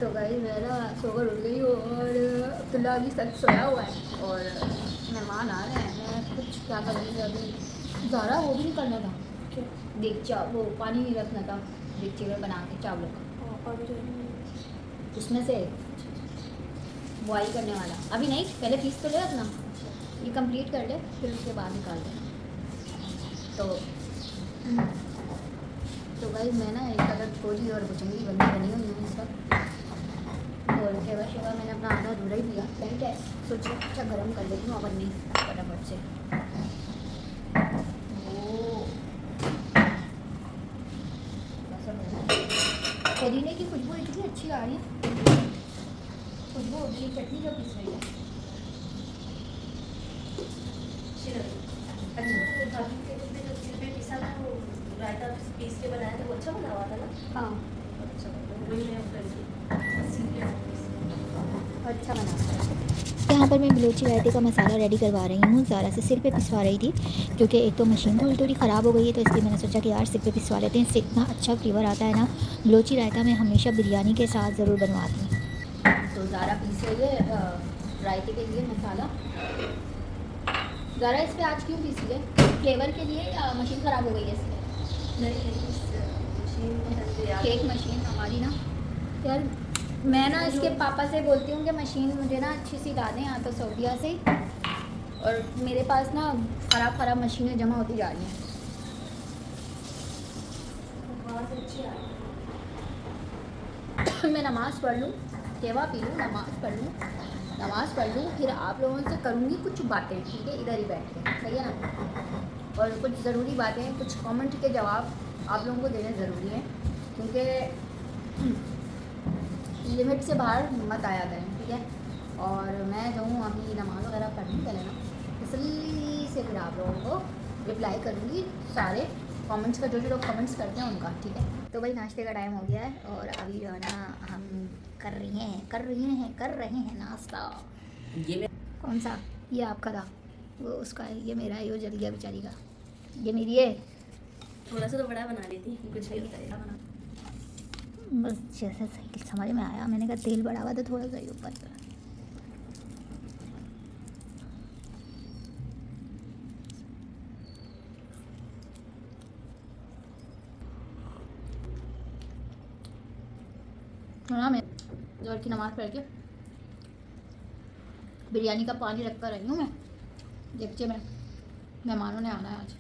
तो गाइस मैं ना सोकर उठ गई हूँ और अब्दुल्ला अभी तक सोया हुआ है और मेहमान आ रहे हैं। मैं कुछ क्या करूँगी अभी, ज़्यादा वो भी नहीं करना था, देगचा वो पानी नहीं रखना था, देगचे में बना के चावलों का उसमें से बॉयल करने वाला। अभी नहीं, पहले पीस तो ले अपना, ये कंप्लीट कर ले फिर उसके बाद निकाल दे। तो गाइस मैं ना एक अगर कोजी और भुजंगी बनी हुई हूँ सब, और सेवा शेवा मैंने अपना आधा अधूरा ही दिया, लाइट है सोचिए अच्छा गर्म कर लेती हूँ अपन नहीं फटाफट से। पुदीने की खुशबू इतनी अच्छी आ रही है, खुशबू होगी चटनी जो पीस रही है। रायता पीस के बनाया था वो अच्छा बना हुआ था ना। हाँ अच्छा बना। यहाँ पर मैं बलोची रायते का मसाला रेडी करवा रही हूँ। ज़ारा से सिर पे पिसवा रही थी क्योंकि एक तो मशीन थोड़ी ख़राब हो गई है, तो इसलिए मैंने सोचा कि यार सिर पे पिसवा लेते हैं, इससे इतना अच्छा फ्लेवर आता है ना। बलोची रायता मैं हमेशा बिरयानी के साथ ज़रूर बनवाती हूँ। तो ज़ारा पीस रही है रायते के लिए मसाला। ज़ारा इस पर आज क्यों पीस रही है, फ्लेवर के लिए या मशीन ख़राब हो गई है इसलिए? केक मशीन हमारी ना यार, मैं ना इसके पापा से बोलती हूँ कि मशीन मुझे ना अच्छी सी ला दें यहाँ तो सऊदीया से, और मेरे पास ना ख़राब मशीनें जमा होती जा रही हैं। मैं नमाज़ पढ़ लूँ, केवा पी लूँ, नमाज़ पढ़ लूँ, फिर आप लोगों से करूँगी कुछ बातें, ठीक है, इधर ही बैठ के, सही है ना। और कुछ ज़रूरी बातें, कुछ कमेंट के जवाब आप लोगों को देने ज़रूरी हैं, क्योंकि लिमिट से बाहर मत आया करें, ठीक है। और मैं जाऊँ अभी नमाज़ वगैरह पढ़ने पहले ना, तसल्ली से फिर आप लोगों को रिप्लाई करूँगी सारे कमेंट्स का, जो लोग कमेंट्स करते हैं उनका, ठीक है। तो भाई नाश्ते का टाइम हो गया है और अभी जो है ना हम कर रहे हैं नाश्ता। ये कौन सा? ये आपका था, वो उसका है, ये मेरा है, वो जल गया बेचारी का, ये मेरी है। थोड़ा सा तो बड़ा बना लेती, कुछ नहीं होता है। बस जैसे सही समझ में आया, मैंने कहा तेल बढ़ा हुआ तो थोड़ा सा ही ऊपर। सुना मैं जोर की नमाज़ पढ़ के बिरयानी का पानी रख कर रही हूँ मैं, देखिए मैं, मेहमानों ने आना है आज।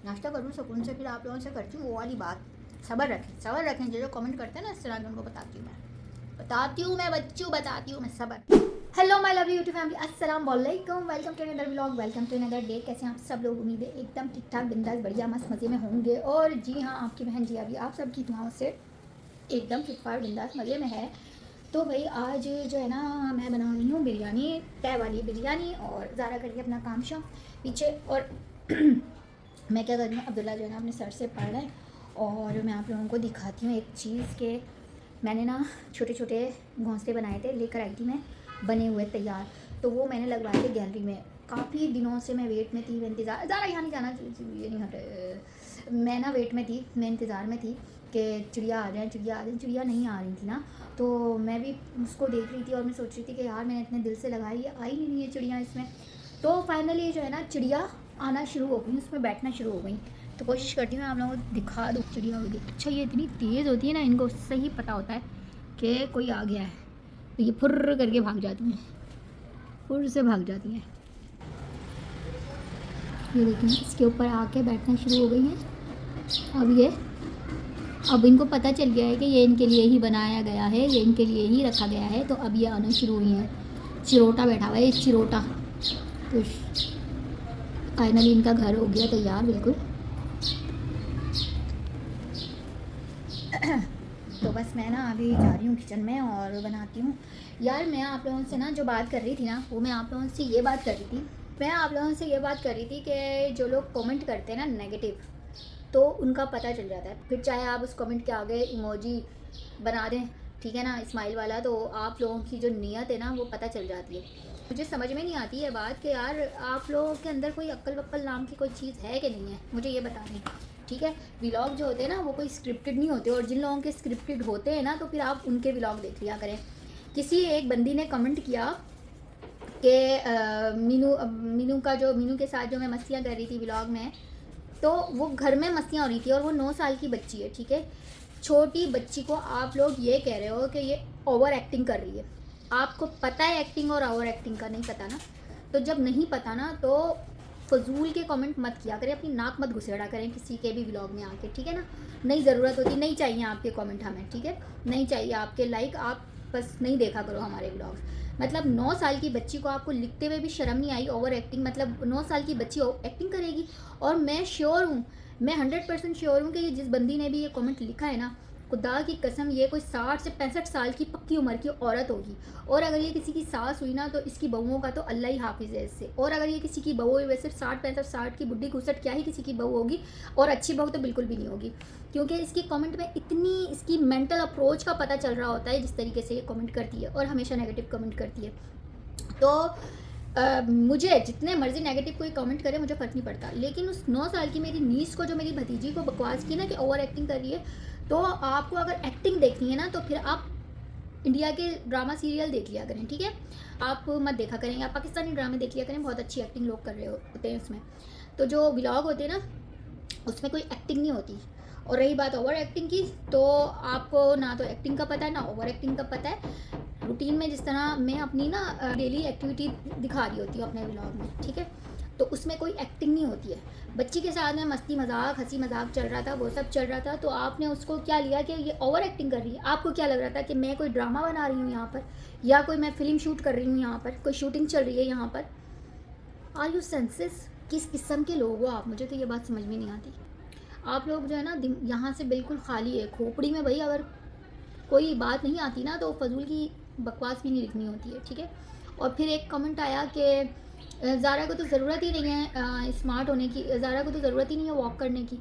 नाश्ता करूँ सुकून से, फिर आप लोगों से करती हूँ वो वाली बात। सब्र रखें, जो कमेंट करते हैं ना इस तरह के, उनको बताती हूँ मैं बताती हूँ मैं सब्र। Hello my lovely YouTube family, अस्सलाम वालेकुम, welcome to another vlog, welcome to another day. कैसे हैं आप सब लोग? उम्मीद है एकदम ठीक ठाक, बिंदास, बढ़िया, मस्त मज़े में होंगे। और जी हाँ, आपकी बहन जी अभी आप सब की दुआओं से एकदम फिट फाट बिंदास मज़े में है। तो भाई आज जो है ना मैं बना रही हूँ बिरयानी, तय वाली बिरयानी, और ज़ारा करके अपना काम शाम पीछे, और मैं क्या कर रही हूँ, अब्दुल्ला जो है ना अपने सर से पढ़ रहा है, और मैं आप लोगों को दिखाती हूँ एक चीज़ के, मैंने ना छोटे छोटे घोंसले बनाए थे, लेकर आई थी मैं बने हुए तैयार, तो वो मैंने लगवाए थे गैलरी में। काफ़ी दिनों से मैं वेट में थी, मैं इंतज़ार, ज़्यादा यहाँ नहीं जाना, ये नहीं हटे, मैं ना वेट में थी, मैं इंतज़ार में थी कि चिड़िया आ जाए, चिड़िया नहीं आ रही थी ना, तो मैं भी उसको देख रही थी और मैं सोच रही थी कि यार मैंने इतने दिल से लगाई, ये आई नहीं है चिड़िया इसमें। तो फाइनली जो है ना चिड़िया आना शुरू हो गई, उसमें बैठना शुरू हो गई। तो कोशिश करती हूँ मैं आप लोगों को दिखा दूँ चिड़िया होगी। अच्छा ये इतनी तेज़ होती है ना, इनको सही पता होता है कि कोई आ गया है, तो ये फुर्र करके भाग जाती हैं, फुर्र से भाग जाती हैं। ये देखिए इसके ऊपर आके बैठना शुरू हो गई हैं। अब इनको पता चल गया है कि ये इनके लिए ही बनाया गया है, ये इनके लिए ही रखा गया है, तो अब ये आना शुरू हुई हैं। चिरोटा बैठा हुआ है, एक चिरोटा। तो फाइनली इनका घर हो गया तैयार बिल्कुल। तो बस मैं ना अभी जा रही हूँ किचन में और बनाती हूँ। यार मैं आप लोगों से ना जो बात कर रही थी ना, वो मैं आप लोगों से ये बात कर रही थी कि जो लोग कमेंट करते हैं ना नेगेटिव, तो उनका पता चल जाता है, फिर चाहे आप उस कमेंट के आगे इमोजी बना दें, ठीक है ना, स्माइल वाला, तो आप लोगों की जो नीयत है ना वो पता चल जाती है। मुझे समझ में नहीं आती है बात कि यार आप लोगों के अंदर कोई अक्ल वक्ल नाम की कोई चीज़ है कि नहीं है, मुझे ये बता दें, ठीक है। व्लॉग जो होते हैं ना वो कोई स्क्रिप्टेड नहीं होते, और जिन लोगों के स्क्रिप्टेड होते हैं ना तो फिर आप उनके व्लॉग देख लिया करें। किसी एक बंदी ने कमेंट किया कि मीनू के साथ जो मैं मस्तियाँ कर रही थी व्लॉग में, तो वो घर में मस्तियाँ हो रही थी और वो 9 साल की बच्ची है, ठीक है। छोटी बच्ची को आप लोग ये कह रहे हो कि ये ओवर एक्टिंग कर रही है। आपको पता है एक्टिंग और ओवर एक्टिंग का? नहीं पता ना। तो जब नहीं पता ना तो फजूल के कमेंट मत किया करें, अपनी नाक मत घुसेड़ा करें किसी के भी व्लॉग में आके, ठीक है ना। नहीं ज़रूरत होती, नहीं चाहिए आपके कमेंट हमें, ठीक है। नहीं चाहिए आपके लाइक, आप बस नहीं देखा करो हमारे व्लॉग्स। मतलब 9 साल की बच्ची को आपको लिखते हुए भी शर्म नहीं आई? ओवर एक्टिंग मतलब 9 साल की बच्ची एक्टिंग करेगी? और मैं श्योर हूँ, मैं 100% श्योर हूँ कि ये जिस बंदी ने भी ये कमेंट लिखा है ना, खुदा की कसम ये कोई 60 से 65 साल की पक्की उम्र की औरत होगी। और अगर ये किसी की सास हुई ना तो इसकी बहुओं का तो अल्लाह ही हाफिज़ है इससे। और अगर ये किसी की बहू हुई, वैसे 60-65 की बुढ़ी घुसट क्या ही किसी की बहू होगी, और अच्छी बहू तो बिल्कुल भी नहीं होगी, क्योंकि इसकी कमेंट में इतनी इसकी मेंटल अप्रोच का पता चल रहा होता है जिस तरीके से ये कमेंट करती है, और हमेशा नेगेटिव कमेंट करती है। तो मुझे जितने मर्जी नेगेटिव कोई कमेंट करे मुझे फ़र्क नहीं पड़ता, लेकिन उस 9 साल की मेरी नीस को, जो मेरी भतीजी को बकवास की ना कि ओवर एक्टिंग कर रही है, तो आपको अगर एक्टिंग देखनी है ना तो फिर आप इंडिया के ड्रामा सीरियल देख लिया करें, ठीक है। आप मत देखा करें, या पाकिस्तानी ड्रामे देख लिया करें, बहुत अच्छी एक्टिंग लोग कर रहे होते हैं उसमें। तो जो व्लॉग होते हैं ना उसमें कोई एक्टिंग नहीं होती। और रही बात ओवर एक्टिंग की, तो आपको ना तो एक्टिंग का पता है ना ओवर एक्टिंग का पता है। रूटीन में जिस तरह मैं अपनी ना डेली एक्टिविटी दिखा रही होती हूँ अपने व्लॉग में, ठीक है, तो उसमें कोई एक्टिंग नहीं होती है। बच्ची के साथ में मस्ती मजाक हंसी मजाक चल रहा था, वो सब चल रहा था, तो आपने उसको क्या लिया कि ये ओवर एक्टिंग कर रही है। आपको क्या लग रहा था कि मैं कोई ड्रामा बना रही हूँ यहाँ पर, या कोई मैं फिल्म शूट कर रही हूँ यहाँ पर, कोई शूटिंग चल रही है यहाँ पर? Are you senses? किस किस्म के लोग हो आप? मुझे तो ये बात समझ में नहीं आती। आप लोग जो है ना यहाँ से बिल्कुल खाली है खोपड़ी में भाई। अगर कोई बात नहीं आती ना तो फजूल की बकवास भी नहीं लिखनी होती है, ठीक है। और फिर एक कमेंट आया कि ज़ारा को तो ज़रूरत ही नहीं है स्मार्ट होने की, ज़ारा को तो ज़रूरत ही नहीं है वॉक करने की।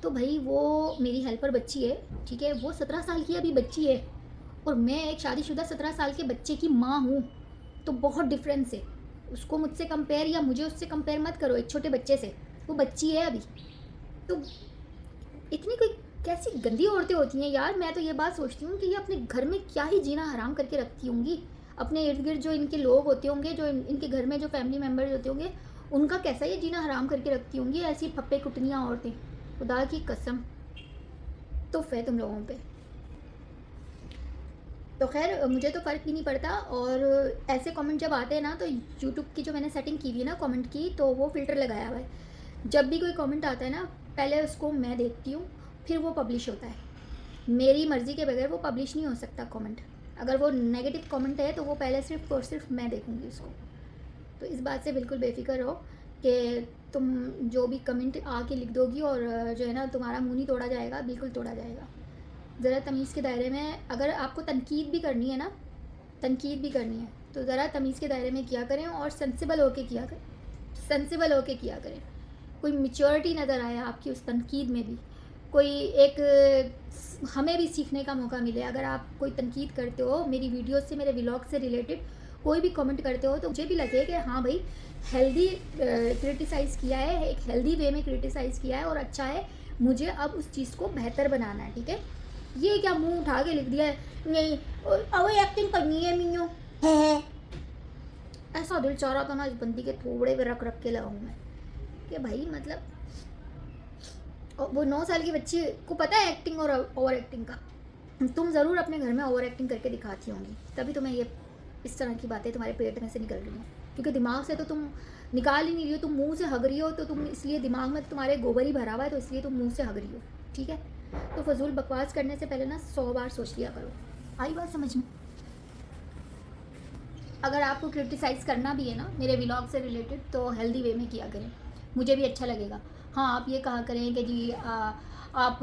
तो भाई वो मेरी हेल्पर बच्ची है, ठीक है, वो 17 साल की अभी बच्ची है, और मैं एक शादीशुदा 17 साल के बच्चे की माँ हूँ, तो बहुत डिफरेंस है। उसको मुझसे कंपेयर या मुझे उससे कंपेयर मत करो एक छोटे बच्चे से, वो बच्ची है अभी। तो इतनी कोई कैसी गंदी औरतें होती हैं यार। मैं तो ये बात सोचती हूँ कि ये अपने घर में क्या ही जीना हराम करके रखती होंगी। अपने इर्द गिर्द जो इनके लोग होते होंगे, जो इनके घर में जो फैमिली मेम्बर्स होते होंगे, उनका कैसा ये जीना हराम करके रखती होंगी ऐसी फप्पे कुटनियाँ औरतें, खुदा की कसम। तो फिर तुम लोगों पे तो खैर मुझे तो फ़र्क भी नहीं पड़ता। और ऐसे कमेंट जब आते हैं ना तो यूट्यूब की जो मैंने सेटिंग की हुई है ना कमेंट की, तो वो फ़िल्टर लगाया हुआ है। जब भी कोई कमेंट आता है ना पहले उसको मैं देखती हूँ, फिर वो पब्लिश होता है। मेरी मर्ज़ी के बगैर वो पब्लिश नहीं हो सकता कमेंट। अगर वो नेगेटिव कमेंट है तो वो पहले सिर्फ और सिर्फ मैं देखूँगी उसको। तो इस बात से बिल्कुल बेफिक्र हो कि तुम जो भी कमेंट आके लिख दोगी और जो है ना तुम्हारा मुँह नहीं तोड़ा जाएगा, बिल्कुल तोड़ा जाएगा। ज़रा तमीज़ के दायरे में, अगर आपको तनकीद भी करनी है ना, तनकीद भी करनी है तो ज़रा तमीज़ के दायरे में किया करें और सेंसिबल होके किया करें, सेंसिबल होके किया करें। कोई मैच्योरिटी नज़र आए आपकी उस तनकीद में भी, कोई एक हमें भी सीखने का मौका मिले। अगर आप कोई तनकीद करते हो मेरी वीडियो से, मेरे व्लॉग से रिलेटेड कोई भी कमेंट करते हो, तो मुझे भी लगे कि हाँ भाई हेल्दी क्रिटिसाइज़ किया है, एक हेल्दी वे में क्रिटिसाइज़ किया है और अच्छा है, मुझे अब उस चीज़ को बेहतर बनाना है, ठीक है। ये क्या मुंह उठा के लिख दिया है, नहीं अब एक्टिंग करनी है मियो है। ऐसा दिल चाह रहा था ना इस बंदी के थोड़े पे रख रख के लगाऊँ मैं कि भाई मतलब वो 9 साल की बच्ची को पता है एक्टिंग और ओवर एक्टिंग का। तुम ज़रूर अपने घर में ओवर एक्टिंग करके दिखाती होंगी, तभी तुम्हें ये इस तरह की बातें तुम्हारे पेट में से निकल रही हैं, क्योंकि दिमाग से तो तुम निकाल ही नहीं रही हो। तुम मुंह से हग रही हो तो तुम इसलिए दिमाग में तुम्हारे गोबर ही भरा हुआ है, तो इसलिए तुम मुंह से हग रही हो, ठीक है। तो फजूल बकवास करने से पहले ना 100 बार सोच लिया करो। आई बात समझ में? अगर आपको क्रिटिसाइज़ करना भी है ना मेरे व्लॉग से रिलेटेड, तो हेल्दी वे में किया करें, मुझे भी अच्छा लगेगा। हाँ, आप ये कहा करें कि जी आप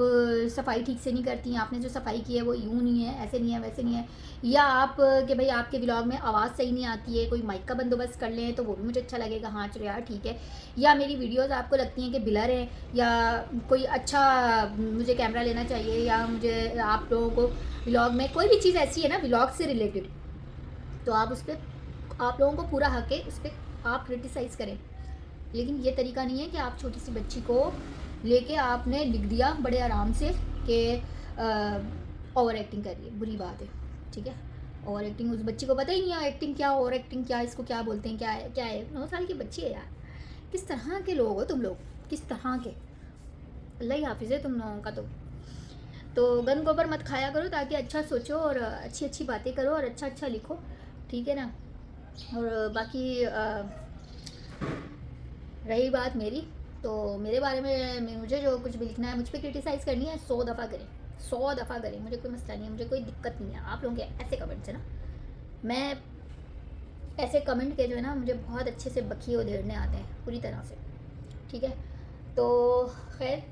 सफाई ठीक से नहीं करती हैं, आपने जो सफाई की है वो यूँ नहीं है, ऐसे नहीं है, वैसे नहीं है, या आप कि भाई आपके व्लॉग में आवाज़ सही नहीं आती है, कोई माइक का बंदोबस्त कर लें तो वो भी मुझे अच्छा लगेगा। हाँ चलो यार ठीक है। या मेरी वीडियोस आपको लगती हैं कि ब्लर है, या कोई अच्छा मुझे कैमरा लेना चाहिए, या मुझे आप लोगों को व्लॉग में कोई भी चीज़ ऐसी है ना व्लॉग से रिलेटेड, तो आप उस पर आप लोगों को पूरा हक है उस पर आप क्रिटिसाइज़ करें। लेकिन ये तरीका नहीं है कि आप छोटी सी बच्ची को लेके आपने लिख दिया बड़े आराम से कि ओवर एक्टिंग कर रही है, बुरी बात है, ठीक है। ओवर एक्टिंग, उस बच्ची को पता ही नहीं है एक्टिंग क्या, ओवर एक्टिंग क्या, इसको क्या बोलते हैं, क्या है 9 साल की बच्ची है यार। किस तरह के लोग हो तुम लोग, किस तरह के, अल्लाह ही हाफिज़ है तुम लोगों का। तो गन गोबर मत खाया करो, ताकि अच्छा सोचो और अच्छी अच्छी बातें करो और अच्छा अच्छा लिखो, ठीक है ना। और बाकी रही बात मेरी, तो मेरे बारे में मुझे जो कुछ भी लिखना है, मुझ पर क्रिटिसाइज़ करनी है, 100 दफ़ा करें, 100 दफ़ा करें, मुझे कोई मसला नहीं है, मुझे कोई दिक्कत नहीं है। आप लोगों के ऐसे कमेंट्स है ना, मैं ऐसे कमेंट के जो है ना मुझे बहुत अच्छे से बखिए उधेड़ने आते हैं पूरी तरह से, ठीक है। तो खैर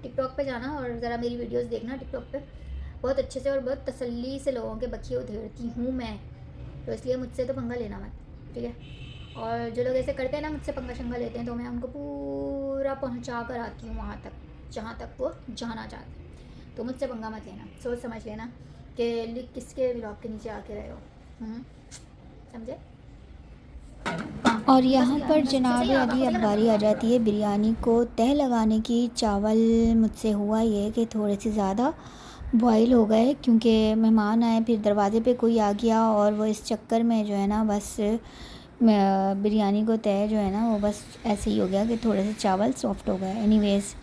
टिकटॉक पे जाना और ज़रा मेरी वीडियोस देखना टिकटॉक पे, बहुत अच्छे से और बहुत तसल्ली से लोगों के बखिए उधेड़ती हूँ मैं, तो इसलिए मुझसे तो पंगा लेना मत, ठीक है। और जो लोग ऐसे करते हैं ना, मुझसे पंगा शंगा लेते हैं, तो मैं उनको पूरा पहुँचा कर आती हूँ वहाँ तक जहाँ तक वो जाना चाहते हैं। तो मुझसे पंगा मत लेना, सोच समझ लेना कि लिख किसके व्लॉग के नीचे आके रहे हो, समझे। और यहाँ पर जनाब अभी अब बारी आ जाती है बिरयानी को तह लगाने की। चावल मुझसे हुआ ये कि थोड़े से ज़्यादा बॉयल हो गए, क्योंकि मेहमान आए, फिर दरवाज़े पे कोई आ गया और वो इस चक्कर में जो है ना बस बिरयानी को तह जो है ना वो बस ऐसे ही हो गया कि थोड़े से चावल सॉफ्ट हो गए। एनीवेज़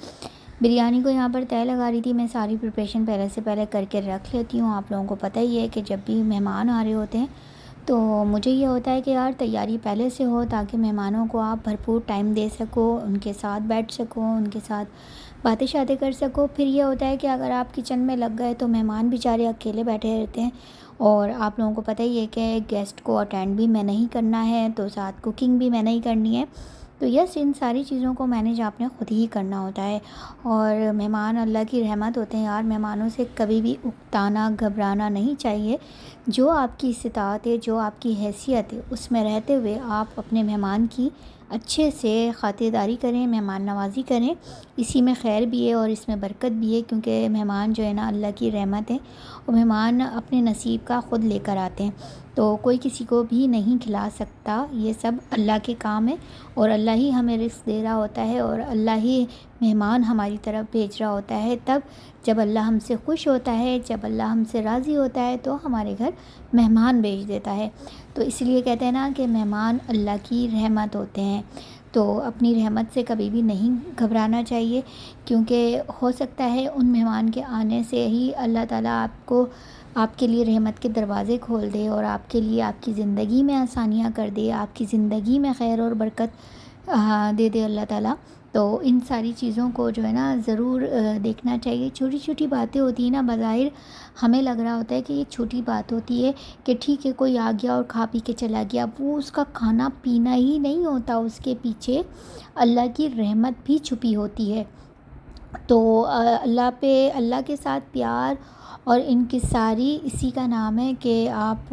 बिरयानी को यहाँ पर तह लगा रही थी। मैं सारी प्रिपरेशन पहले करके रख लेती हूँ। आप लोगों को पता ही है कि जब भी मेहमान आ रहे होते हैं तो मुझे ये होता है कि यार तैयारी पहले से हो, ताकि मेहमानों को आप भरपूर टाइम दे सको, उनके साथ बैठ सको, उनके साथ बातें शातें कर सको। फिर ये होता है कि अगर आप किचन में लग गए तो मेहमान बेचारे अकेले बैठे रहते हैं, और आप लोगों को पता ही है कि गेस्ट को अटेंड भी मैंने ही करना है, तो साथ कुकिंग भी मैंने ही करनी है। तो यस, इन सारी चीज़ों को मैनेज आपने ख़ुद ही करना होता है। और मेहमान अल्लाह की रहमत होते हैं यार, मेहमानों से कभी भी उकताना घबराना नहीं चाहिए। जो आपकी इस्तात है, जो आपकी हैसियत है, उसमें रहते हुए आप अपने मेहमान की अच्छे से ख़ातिरदारी करें, मेहमान नवाज़ी करें। इसी में खैर भी है और इसमें बरकत भी है, क्योंकि मेहमान जो है ना अल्लाह की रहमत है, और मेहमान अपने नसीब का ख़ुद लेकर आते हैं। तो कोई किसी को भी नहीं खिला सकता, ये सब अल्लाह के काम है, और अल्लाह ही हमें रिज़्क़ दे रहा होता है, और अल्लाह ही मेहमान हमारी तरफ भेज रहा होता है। तब जब अल्लाह हमसे खुश होता है, जब अल्लाह हमसे राज़ी होता है, तो हमारे घर मेहमान भेज देता है। तो इसलिए कहते हैं ना कि मेहमान अल्लाह की रहमत होते हैं। तो अपनी रहमत से कभी भी नहीं घबराना चाहिए, क्योंकि हो सकता है उन मेहमान के आने से ही अल्लाह ताला आपके लिए रहमत के दरवाज़े खोल दे, और आपके लिए आपकी ज़िंदगी में आसानियाँ कर दे, आपकी ज़िंदगी में खैर और बरकत दे दे अल्लाह ताला। तो इन सारी चीज़ों को जो है ना ज़रूर देखना चाहिए। छोटी छोटी बातें होती हैं ना, बज़ाहिर हमें लग रहा होता है कि ये छोटी बात होती है कि ठीक है कोई आ गया और खा पी के चला गया, वो उसका खाना पीना ही नहीं होता, उसके पीछे अल्लाह की रहमत भी छुपी होती है। तो अल्लाह के साथ प्यार और इनकी सारी इसी का नाम है कि आप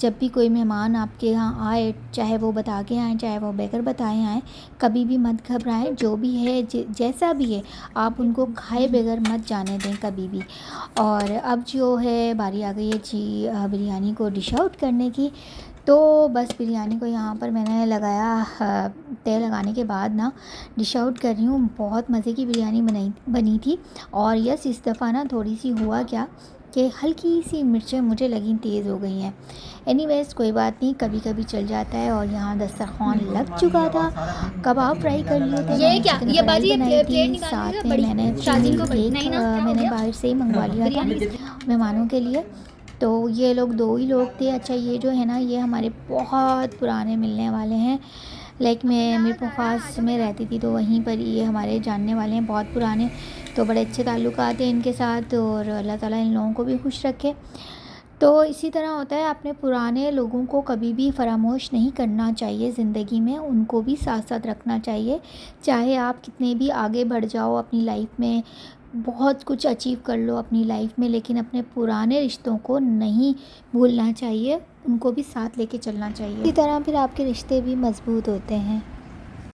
जब भी कोई मेहमान आपके यहाँ आए, चाहे वो बता के आएँ, चाहे वो बगैर बताए आएँ, कभी भी मत घबराएं। जो भी है जैसा भी है, आप उनको खाए बगैर मत जाने दें कभी भी। और अब जो है बारी आ गई है जी बिरयानी को डिश आउट करने की। तो बस बिरयानी को यहाँ पर मैंने लगाया, तेल लगाने के बाद ना डिश आउट कर रही हूँ। बहुत मज़े की बिरयानी बनी थी। और यस, इस दफ़ा ना थोड़ी सी हुआ क्या कि हल्की सी मिर्चें मुझे लगी तेज़ हो गई हैं। एनीवेज़ कोई बात नहीं, कभी कभी चल जाता है। और यहाँ दस्तरखान लग चुका था, कबाब फ्राई कर लिए थे, ये क्या, ये बाजी बनाई प्लेट थी, निकाल साथ लीजिए, में बड़ी मैंने शाजीन को बड़ी केक नहीं ना, मैंने बाहर से ही मंगवा लिया था मेहमानों के लिए। तो ये लोग 2 ही लोग थे। अच्छा, ये जो है ना ये हमारे बहुत पुराने मिलने वाले हैं। लाइक मैं मीरपुर ख़ास में रहती थी, तो वहीं पर ये हमारे जानने वाले हैं, बहुत पुराने। तो बड़े अच्छे ताल्लुकात हैं इनके साथ, और अल्लाह ताला इन लोगों को भी खुश रखे। तो इसी तरह होता है, अपने पुराने लोगों को कभी भी फरामोश नहीं करना चाहिए ज़िंदगी में, उनको भी साथ साथ रखना चाहिए। चाहे आप कितने भी आगे बढ़ जाओ अपनी लाइफ में, बहुत कुछ अचीव कर लो अपनी लाइफ में, लेकिन अपने पुराने रिश्तों को नहीं भूलना चाहिए, उनको भी साथ लेके चलना चाहिए। इसी तरह फिर आपके रिश्ते भी मज़बूत होते हैं।